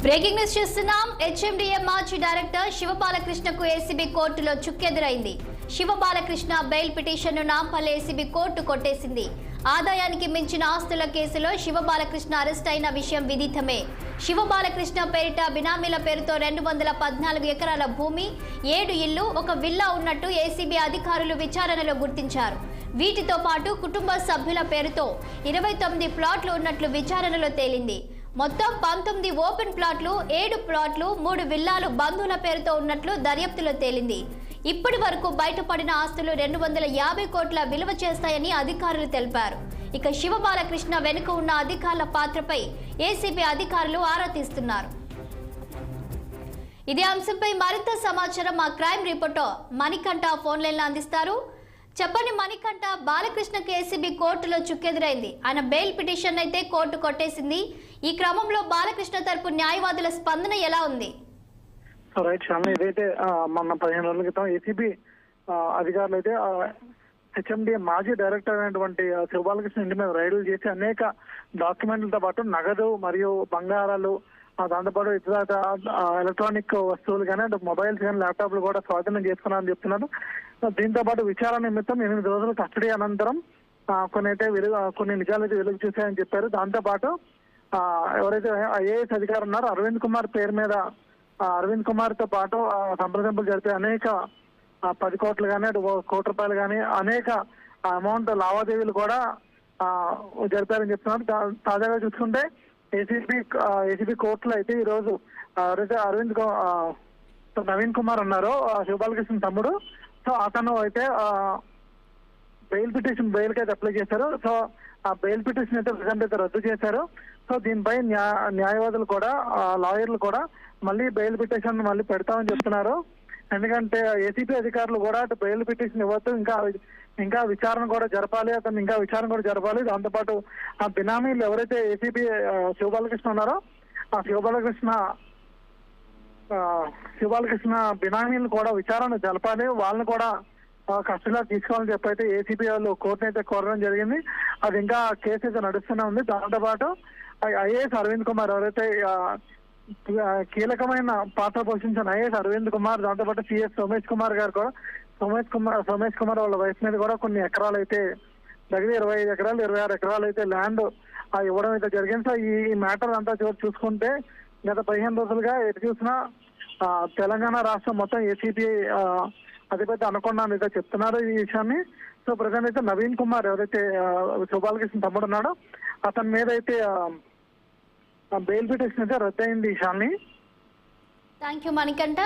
Breaking news చూస్తున్నాం. HMDA మాజీ director శివబాలకృష్ణకు ACB కోర్టులో చుక్కెదురైంది. శివబాలకృష్ణ బెయిల్ పిటిషన్ను నాంపల్లి ఏసీబీ కోర్టు కొట్టేసింది. ఆదాయానికి మించిన ఆస్తుల కేసులో శివబాలకృష్ణ అరెస్ట్ అయిన విషయం విదితమే. శివబాలకృష్ణ పేరిట బినామీల పేరుతో 214 ఎకరాల భూమి, 7 ఇళ్లు, ఒక విల్లా ఉన్నట్టు ఏసీబీ అధికారులు విచారణలో గుర్తించారు. వీటితో పాటు కుటుంబ సభ్యుల పేరుతో 29 ప్లాట్లు ఉన్నట్లు విచారణలో తేలింది. మొత్తం 19 ఓపెన్ ప్లాట్లు, 7 ప్లాట్లు, 3 విల్లాలు బంధువుల పేరుతో ఉన్నట్లు దర్యాప్తులో తేలింది. ఇప్పటి వరకు బయటపడిన ఆస్తులు 250 కోట్ల విలువ చేస్తాయని అధికారులు తెలిపారు. ఇక శివబాలకృష్ణ వెనుక ఉన్న అధికారుల పాత్రపై ఏసీబీ అధికారులు ఆరా తీస్తున్నారు. ఇదే అంశంపై మరింత సమాచారం మా క్రైమ్ రిపోర్టర్ మణికంఠ ఫోన్ లైన్లో అందిస్తారు. చెప్పండి మణికంఠ, బాలకృష్ణకి ఏసీబీ కోర్టులో చుక్కెదురైంది. ఆయన బెయిల్ పిటిషన్ అయితే కోర్టు కొట్టేసింది. ఈ క్రమంలో బాలకృష్ణ తరపు న్యాయవాదుల స్పందన ఎలా ఉంది? రైట్ శ్యామ, ఇదైతే మొన్న 15 రోజుల క్రితం ఏసీబీ అధికారులు అయితే హెచ్ఎండిఏ మాజీ డైరెక్టర్ అయినటువంటి శివబాలకృష్ణ ఇంటి మీద రైడ్లు చేసి అనేక డాక్యుమెంట్లతో పాటు నగదు మరియు బంగారాలు, దాంతోపాటు ఇతర ఎలక్ట్రానిక్ వస్తువులు కానీ, మొబైల్స్ కానీ, ల్యాప్టాప్లు కూడా స్వాధీనం చేసుకున్నారని చెప్తున్నారు. దీంతో పాటు విచారణ నిమిత్తం 8 రోజుల కస్టడీ అనంతరం కొన్ని నిజాలైతే వెలుగు చూశాయని చెప్పారు. దాంతో పాటు ఎవరైతే ఐఏఎస్ అధికారి ఉన్నారో అరవింద్ కుమార్ పేరు మీద అరవింద్ కుమార్ తో పాటు సంప్రదింపులు జరిపే అనేక 10 కోట్లు కానీ, 1 కోటి రూపాయలు కానీ అనేక అమౌంట్ లావాదేవీలు కూడా జరిపారని చెప్తున్నారు. తాజాగా చూసుకుంటే ఏసీబీ కోర్టులో అయితే ఈ రోజు ఎవరైతే నవీన్ కుమార్ ఉన్నారో శివబాలకృష్ణ తమ్ముడు, సో అతను అయితే బెయిల్ కి అయితే అప్లై చేశారు. సో ఆ బెయిల్ పిటిషన్ అయితే ప్రెజెంట్ అయితే రద్దు చేశారు. సో దీనిపై న్యాయవాదులు కూడా, లాయర్లు కూడా మళ్ళీ బెయిల్ పిటిషన్ మళ్ళీ పెడతామని చెప్తున్నారు. ఎందుకంటే ఏసీబీ అధికారులు కూడా అటు బెయిల్ పిటిషన్ ఇవ్వద్దు, ఇంకా విచారణ కూడా జరపాలి, దాంతోపాటు ఆ బినామీలు ఎవరైతే ఏసీబీ శివబాలకృష్ణ ఉన్నారో ఆ శివబాలకృష్ణ బినామీలు కూడా విచారణ జరపాలి, వాళ్ళని కూడా కస్టడీలో తీసుకోవాలని చెప్పి అయితే ఏసీబీ వాళ్ళు కోర్టును అయితే కోరడం జరిగింది. అది ఇంకా కేసు అయితే నడుస్తూనే ఉంది. దాంతోపాటు ఐఏఎస్ అరవింద్ కుమార్ ఎవరైతే కీలకమైన పాత్ర పోషించిన ఐఏఎస్ అరవింద్ కుమార్, దాంతోపాటు సిఎస్ సోమేష్ కుమార్ గారు కూడా సోమేష్ కుమార్ వాళ్ళ వైఫ్ మీద కూడా కొన్ని ఎకరాలు అయితే దగ్గర 25 ఎకరాలు 26 ఎకరాలు అయితే ల్యాండ్ ఇవ్వడం అయితే జరిగింది. సో ఈ మ్యాటర్ అంతా చూసుకుంటే గత 15 రోజులుగా ఎటు చూసినా తెలంగాణ రాష్ట్రం మొత్తం ఏసీబీ అతిపెద్ద అనకొండ అయితే చెప్తున్నారు ఈ విషయాన్ని. సో ప్రజెంట్ అయితే నవీన్ కుమార్ ఎవరైతే శివబాలకృష్ణ తమ్ముడు ఉన్నాడో అతని మీద అయితే బెయిల్ పిటిషన్ అయితే రద్దయింది. ఈ విషయాన్ని థ్యాంక్ యూ మణికంఠ.